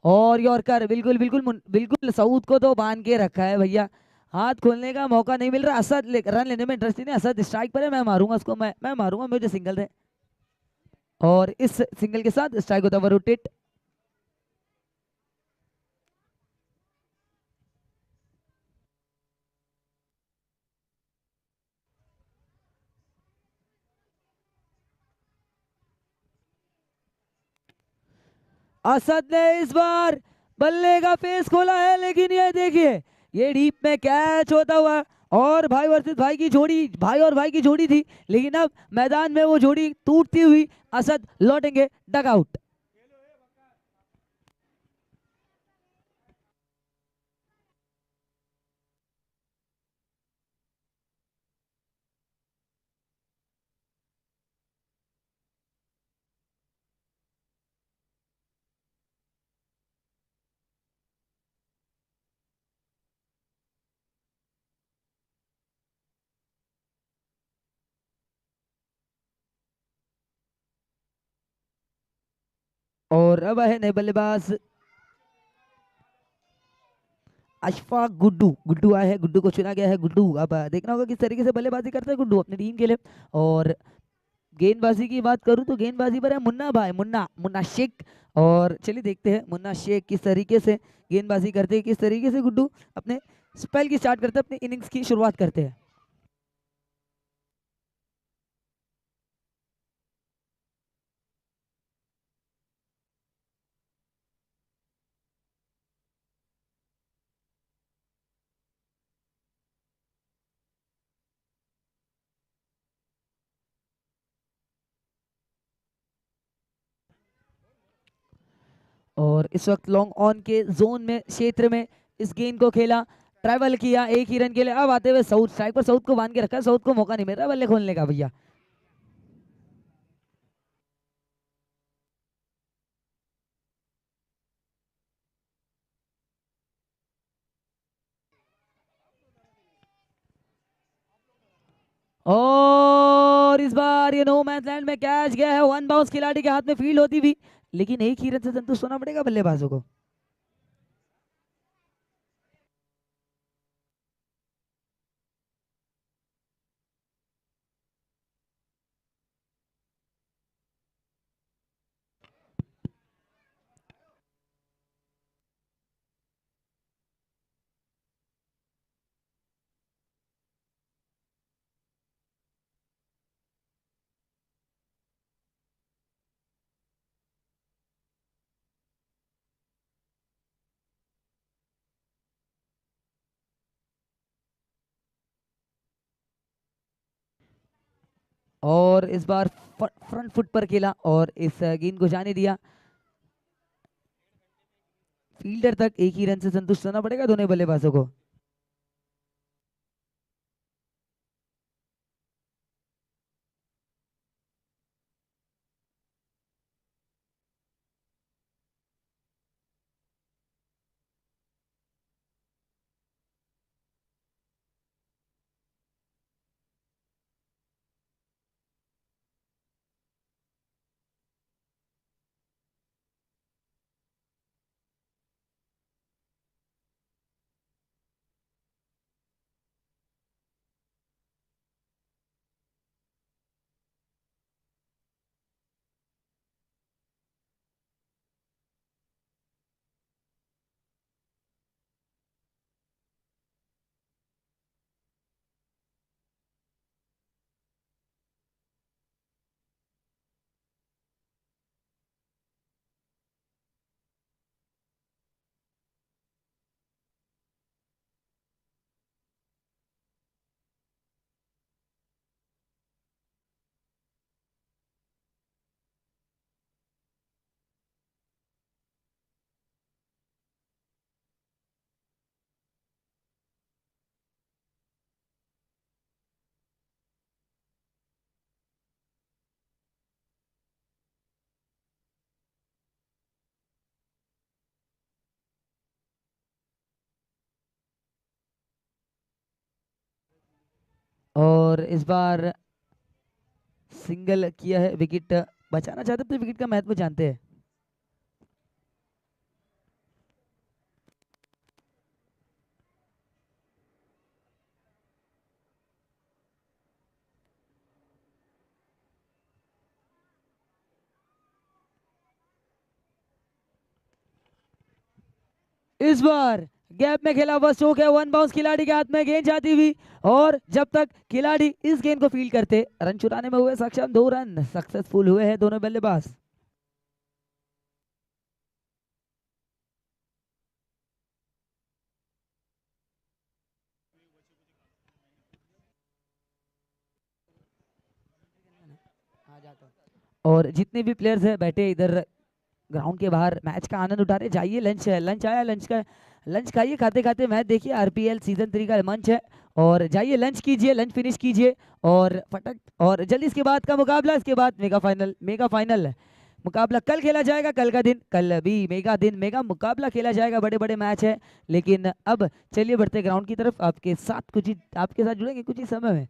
[SPEAKER 1] और यॉर्कर, बिल्कुल बिल्कुल बिल्कुल सऊद को तो बांध के रखा है भैया, हाथ खोलने का मौका नहीं मिल रहा। असद रन लेने में इंटरेस्ट नहीं, असद स्ट्राइक पर है, मैं मारूंगा उसको, मैं मारूंगा, मुझे सिंगल दे। और इस सिंगल के साथ स्ट्राइक होता हुआ रोटेट। असद ने इस बार बल्ले का फेस खोला है, लेकिन ये देखिए ये डीप में कैच होता हुआ। और भाई वर्सेस भाई की जोड़ी, भाई और भाई की जोड़ी थी, लेकिन अब मैदान में वो जोड़ी टूटती हुई असद लौटेंगे डग आउट। और अब है नए बल्लेबाज अशफाक गुड्डू। गुड्डू आया है, गुड्डू को चुना गया है। गुड्डू अब देखना होगा किस तरीके से बल्लेबाजी करता है गुड्डू अपनी टीम के लिए। और गेंदबाजी की बात करूं तो गेंदबाजी पर है मुन्ना भाई, मुन्ना मुन्ना शेख। और चलिए देखते हैं मुन्ना शेख किस तरीके से गेंदबाजी करते हैं, किस तरीके से गुड्डू अपने स्पेल की स्टार्ट करते हैं, अपनी इनिंग्स की शुरुआत करते हैं। और इस वक्त लॉन्ग ऑन के जोन में, क्षेत्र में इस गेंद को खेला, ट्रैवल किया एक ही रन के लिए। अब आते हुए साउथ स्ट्राइक पर, साउथ को बांध के रखा, साउथ को मौका नहीं मिल रहा बल्ले खोलने का भैया। और इस बार ये नो मैच लैंड में कैच गया है, वन बाउंस खिलाड़ी के हाथ में फील्ड होती हुई, लेकिन एक ही रन से संतुष्ट होना पड़ेगा बल्लेबाजों को। और इस बार फ्रंट फुट पर खेला और इस गेंद को जाने दिया फील्डर तक। एक ही रन से संतुष्ट होना पड़ेगा दोनों बल्लेबाजों को। और इस बार सिंगल किया है, विकेट बचाना चाहते तो विकेट का महत्व जानते हैं। इस बार गैप में खेला हुआ स्ट्रोक है, वन बाउंस खिलाड़ी के हाथ में गेंद जाती हुई, और जब तक खिलाड़ी इस गेंद को फील्ड करते रन चुराने में हुए सक्षम, 2 रन सक्सेसफुल हुए हैं दोनों बल्लेबाज। और जितने भी प्लेयर्स हैं बैठे इधर ग्राउंड के बाहर मैच का आनंद उठा रहे, जाइए लंच है, लंच आया, लंच का लंच खाइए, खाते खाते मैच देखिए, आरपीएल सीजन 3 का मंच है, और जाइए लंच कीजिए, लंच फिनिश कीजिए, और फटक और जल्दी इसके बाद का मुकाबला, इसके बाद मेगा फाइनल मुकाबला कल खेला जाएगा, कल का दिन, कल भी मेगा मुकाबला खेला जाएगा, बड़े बड़े मैच है। लेकिन अब चलिए बढ़ते ग्राउंड की तरफ, आपके साथ जुड़ेंगे कुछ ही समय में।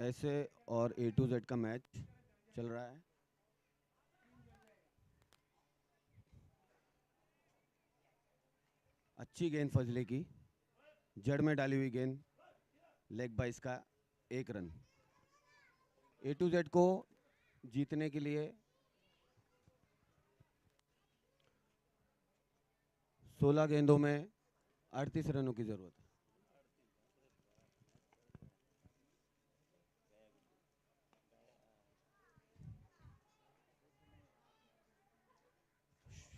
[SPEAKER 2] ऐसे और A to Z का मैच चल रहा है। अच्छी गेंद फजले की, जड़ में डाली हुई गेंद, लेग बाइस का 1 रन। A to Z को जीतने के लिए 16 गेंदों में 38 रनों की जरूरत है।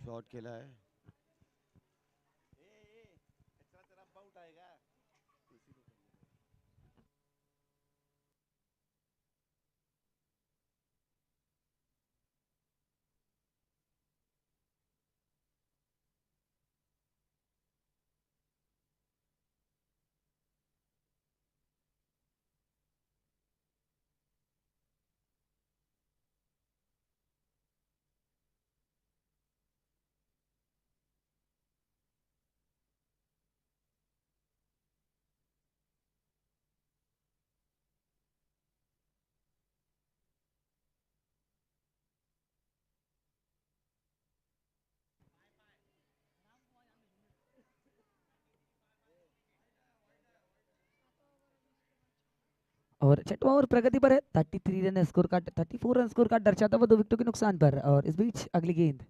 [SPEAKER 2] शॉट खेला है।
[SPEAKER 1] और छठवां ओवर प्रगति पर है। 33 run score card, 34 run score card दर्शाता हुआ 2 विकेटों के नुकसान पर। और इस बीच अगली गेंद,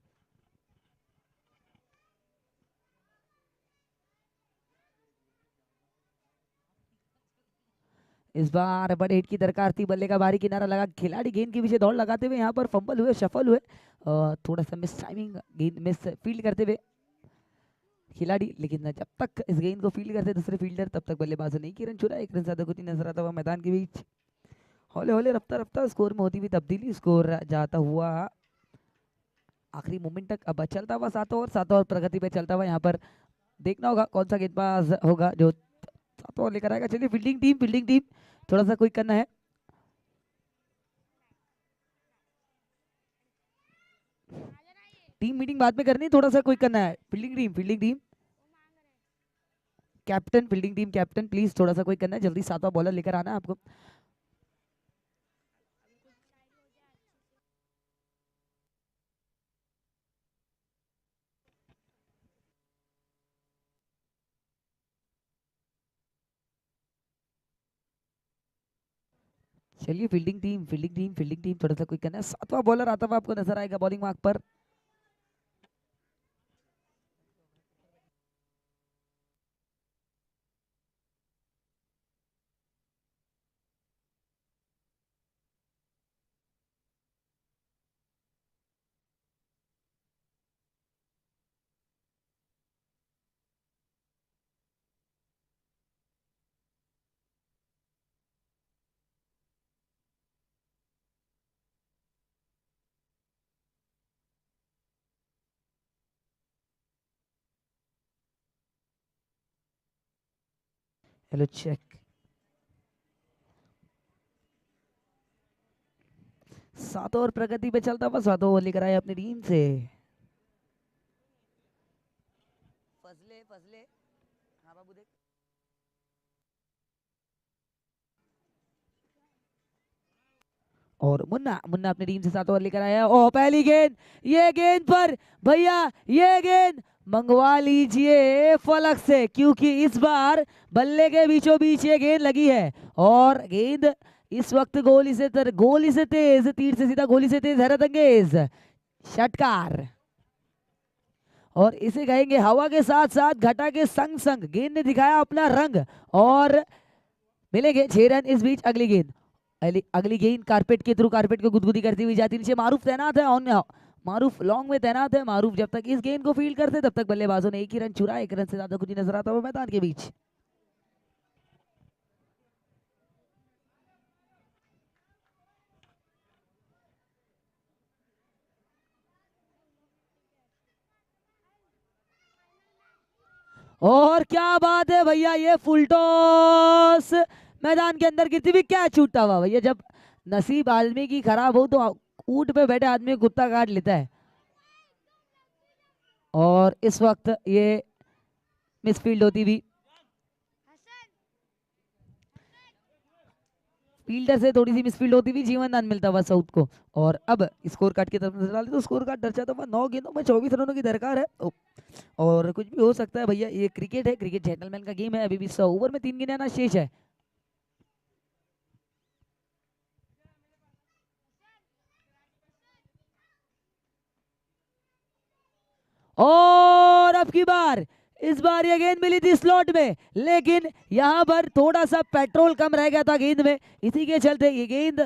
[SPEAKER 1] इस बार बड़े हिट की दरकार थी। बल्ले का बाहरी किनारा लगा, खिलाड़ी गेंद के पीछे दौड़ लगाते हुए यहाँ पर फंबल हुए, सफल हुए। थोड़ा सा मिस टाइमिंग, गेंद मिस फील्ड करते हुए खिलाड़ी, लेकिन जब तक इस गेंद को फील्ड करते दूसरे फील्डर, तब तक बल्लेबाजों ने 1 रन चुरा। 1 रन ज्यादा कुछ नजर आता हुआ मैदान के बीच। हौले हौले रफ्ता रफ्ता स्कोर में होती हुई तब्दीली, स्कोर जाता हुआ आखिरी मोमेंट तक। अब चलता हुआ 7 ओवर, 7 ओवर प्रगति पे चलता हुआ। यहाँ पर देखना होगा कौन सा गेंदबाज होगा जो 7 ओवर लेकर आएगा। चलिए फील्डिंग टीम थोड़ा सा क्विक करना है। टीम मीटिंग बाद में करनी है, थोड़ा सा क्विक करना है। Fielding team captain, fielding team captain please थोड़ा सा क्विक करना है, जल्दी 7वां बॉलर लेकर आना है आपको। चलिए फील्डिंग टीम थोड़ा सा क्विक करना है। 7वां बॉलर आता हुआ आपको नजर आएगा बॉलिंग मार्क पर। हेलो चेक, 7 ओवर प्रगति पे चलता हुआ, 7 ओवर लेकर आए अपनी टीम से। फजले हाँ बाबू देख। और मुन्ना मुन्ना अपनी टीम से 7 ओवर लेकर आया। ओ पहली गेंद, ये गेंद पर भैया, ये गेंद मंगवा लीजिए फलक से, क्योंकि इस बार बल्ले के बीचों बीच ये गेंद लगी है। और गेंद इस वक्त गोली से तेज, तीर से सीधा गोली से तेज, हैरत अंगेज षटकार। और इसे कहेंगे हवा के साथ साथ घटा के संग संग गेंद ने दिखाया अपना रंग। और मिलेंगे 6 रन। इस बीच अगली गेंद, अगली गेंद कारपेट के थ्रू, कारपेट को गुदगुदी करती हुई जाती नीचे। मारूफ तैनात है ऑन, मारूफ लॉन्ग में तैनात है। मारूफ जब तक इस गेंद को फील्ड करते तब तक बल्लेबाजों ने 1 ही रन चुरा। 1 रन से ज्यादा कुछ नजर आता हुआ मैदान के बीच। और क्या बात है भैया, ये फुल टॉस मैदान के अंदर गिरती हुई क्या छूटता हुआ भैया। जब नसीब आदमी की खराब हो तो ऊंट पे बैठे आदमी को कुत्ता काट लेता है। और इस वक्त ये मिसफील्ड होती हुई फील्डर से थोड़ी सी मिसफील्ड होती हुई जीवन दान मिलता हुआ साउथ को। और अब स्कोर कार्ड की तरफ नजर डाले तो स्कोर कार्ड दर्शाता हुआ 9 गेंदों में 24 रनों की दरकार है। और कुछ भी हो सकता है भैया, ये क्रिकेट है, क्रिकेट जेंटलमैन का गेम है। अभी भी 100 ओवर में 3 गेंदें आना शेष है। और अब की बार, इस बार ये गेंद मिली थी स्लॉट में, लेकिन यहां पर थोड़ा सा पेट्रोल कम रह गया था गेंद में, इसी के चलते ये गेंद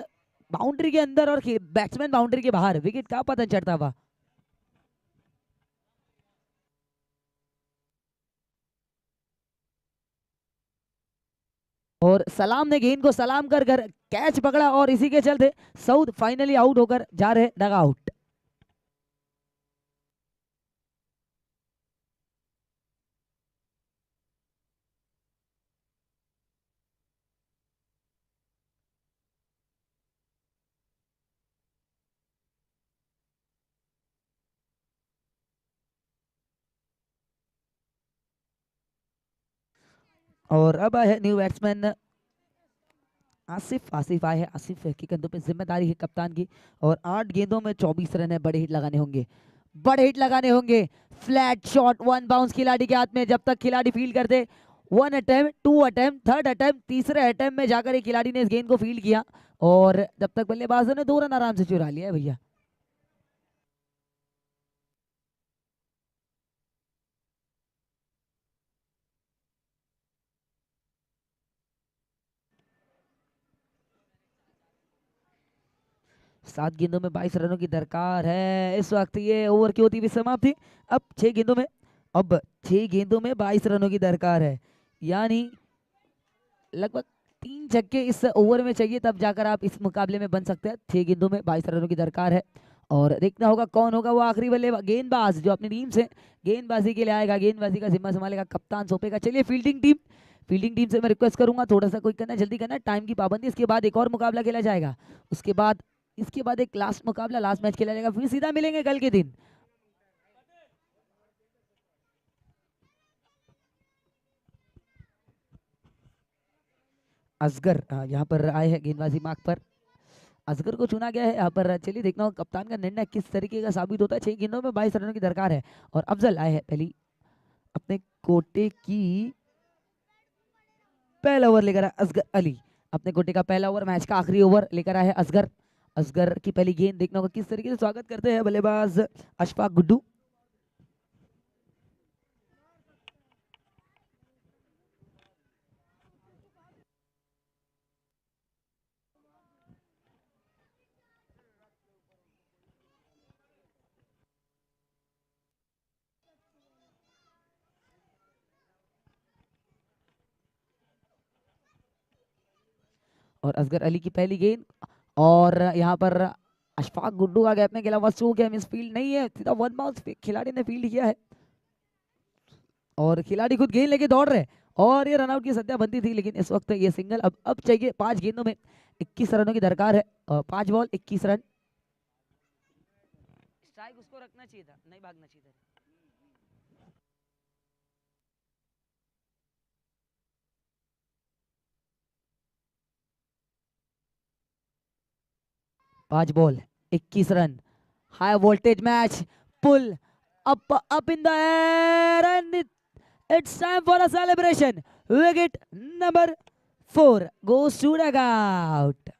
[SPEAKER 1] बाउंड्री के अंदर और बैट्समैन बाउंड्री के बाहर, विकेट का पतन चढ़ता हुआ। और सलाम ने गेंद को सलाम कर कर कैच पकड़ा और इसी के चलते साउथ फाइनली आउट होकर जा रहे डग आउट। और अब आए है न्यू बैट्समैन आसिफ। आसिफ आए हैं, आसिफ की कंधों पे जिम्मेदारी है कप्तान की। और 8 गेंदों में 24 रन है, बड़े हिट लगाने होंगे, बड़े हिट लगाने होंगे। फ्लैट शॉट 1 बाउंस खिलाड़ी के हाथ में, जब तक खिलाड़ी फील्ड करते 1 अटेम्प्ट 2 अटेम्प्ट 3rd अटेम्प्ट, तीसरे अटेम्प्ट में जाकर एक खिलाड़ी ने इस गेंद को फील्ड किया और जब तक बल्लेबाजों ने 2 रन आराम से चुरा लिया है भैया। सात गेंदों में 22 रनों की दरकार है इस वक्त। ये ओवर की होती हुई समाप्ति। अब 6 गेंदों में, अब 6 गेंदों में 22 रनों की दरकार है, यानी लगभग 3 छक्के इस ओवर में चाहिए, तब जाकर आप इस मुकाबले में बन सकते हैं। 6 गेंदों में 22 रनों की दरकार है और देखना होगा कौन होगा वो आखिरी बल्लेबाज, गेंदबाज जो अपनी टीम से गेंदबाजी के लिए आएगा। गेंदबाजी का जिम्मा संभालेगा कप्तान सौंपेगा। चलिए फील्डिंग टीम, फील्डिंग टीम से मैं रिक्वेस्ट करूंगा थोड़ा सा कोई करना, जल्दी करना, टाइम की पाबंदी। इसके बाद एक और मुकाबला खेला जाएगा, उसके बाद इसके बाद एक लास्ट मुकाबला, लास्ट मैच खेला जाएगा, फिर सीधा मिलेंगे कल के दिन। असगर यहाँ पर आए हैं गेंदबाजी मार्ग पर, असगर को चुना गया है यहाँ पर। चलिए देखना होगा कप्तान का निर्णय किस तरीके का साबित होता है। 6 गेंदों में 22 रनों की दरकार है और अफजल आए हैं पहली अपने कोटे की पहला ओवर लेकर आए असगर अली। अपने कोटे का पहला ओवर, मैच का आखिरी ओवर लेकर आए हैं असगर। असगर की पहली गेंद, देखना होगा किस तरीके से स्वागत करते हैं बल्लेबाज अशफाक गुड्डू। और असगर अली की पहली गेंद और यहाँ पर अशफाक गुड्डू का गैप में खेला हुआ चूक है, मिस फील्ड नहीं है, सीधा 1 बाउंस खिलाड़ी ने फील्ड किया है और खिलाड़ी खुद गेंद लेके दौड़ रहे और ये रनआउट की सद्या बनती थी, लेकिन इस वक्त ये सिंगल। अब चाहिए 5 गेंदों में 21 रनों की दरकार है और 5 बॉल 21 रन। स्ट्राइक उसको रखना चाहिए था, नहीं भागना चाहिए था। 5 ball 21 run. High voltage match, pull up in the air and it's time for a celebration. Wicket number 4 goes to dugout.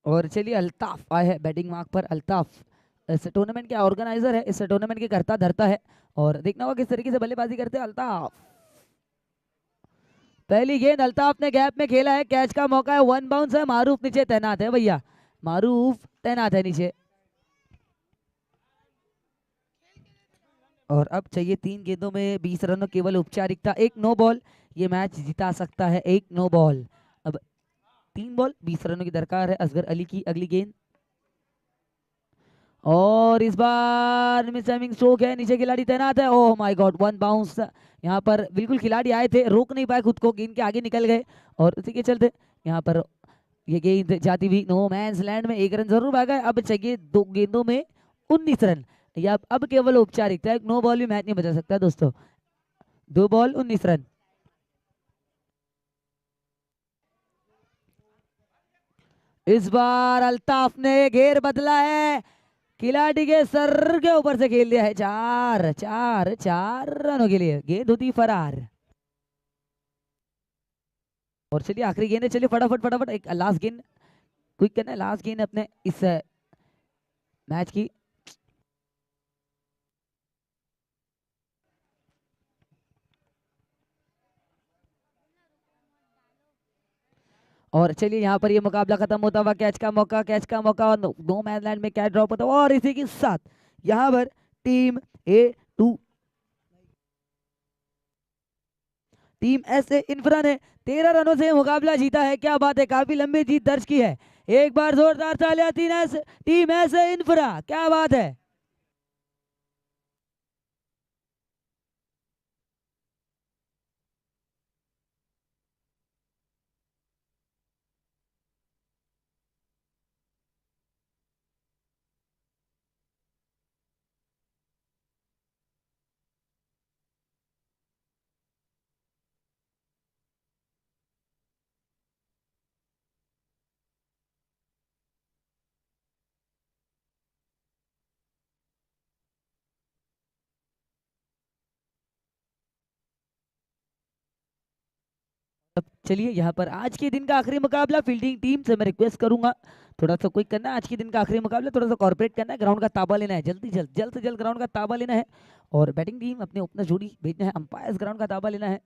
[SPEAKER 1] और चलिए अल्ताफ आए हैं बैटिंग मार्क पर। अल्ताफ इस टूर्नामेंट के ऑर्गेनाइजर है, इस टूर्नामेंट के करता धरता है और देखना होगा किस तरीके से बल्लेबाजी करते हैं अल्ताफ। पहली गेंद अल्ताफ ने गैप में खेला है, कैच का मौका है, 1 बाउंस है। मारूफ नीचे तैनात है भैया, मारूफ तैनात है नीचे। और अब चाहिए 3 गेंदों में 20 रनों, केवल औपचारिकता, एक नो बॉल ये मैच जिता सकता है, एक नो बॉल। अब 3 बॉल 20 रनों की दरकार है असगर अली की। अगली गेंद और इस बार मिसमिंग स्ट्रोक है, नीचे खिलाड़ी तैनात है। Oh my God, one bounce. यहाँ पर बिल्कुल खिलाड़ी आए थे, रोक नहीं पाए खुद को, गेंद के आगे निकल गए और उसी के चलते यहाँ पर ये गेंद जाती हुई नो मैंस लैंड में, 1 रन जरूर भागा है। अब चाहिए 2 गेंदों में 19 रन, या अब केवल औपचारिकता, एक नो बॉल भी मैच नहीं बचा सकता दोस्तों। 2 बॉल 19 रन। इस बार अल्ताफ ने घेर बदला है, खिलाड़ी के सर के ऊपर से खेल दिया है, 4 रनों के लिए गेंद होती फरार। और चलिए आखिरी गेंद है, चलिए फटाफट फटाफट एक लास्ट गेंद क्विक करना है, लास्ट गेंद अपने इस मैच की। और चलिए यहाँ पर ये मुकाबला खत्म होता हुआ, कैच का मौका, कैच का मौका, और नो मैन लैंड में कैच ड्रॉप होता हुआ, और इसी के साथ यहाँ पर टीम एस ए इंफ्रा ने 13 रनों से मुकाबला जीता है। क्या बात है, काफी लंबी जीत दर्ज की है। एक बार जोरदार तालियां टीम एस ए इंफ्रा, क्या बात है। अब चलिए यहाँ पर आज के दिन का आखिरी मुकाबला, फील्डिंग टीम से मैं रिक्वेस्ट करूंगा थोड़ा सा क्विक करना है। आज के दिन का आखिरी मुकाबला थोड़ा सा कॉर्पोरेट करना है, ग्राउंड का ताबा लेना है, जल्द से जल्द ग्राउंड का ताबा लेना है। और बैटिंग टीम अपने ओपनर जोड़ी भेजना है, अंपायर्स ग्राउंड का ताबा लेना है।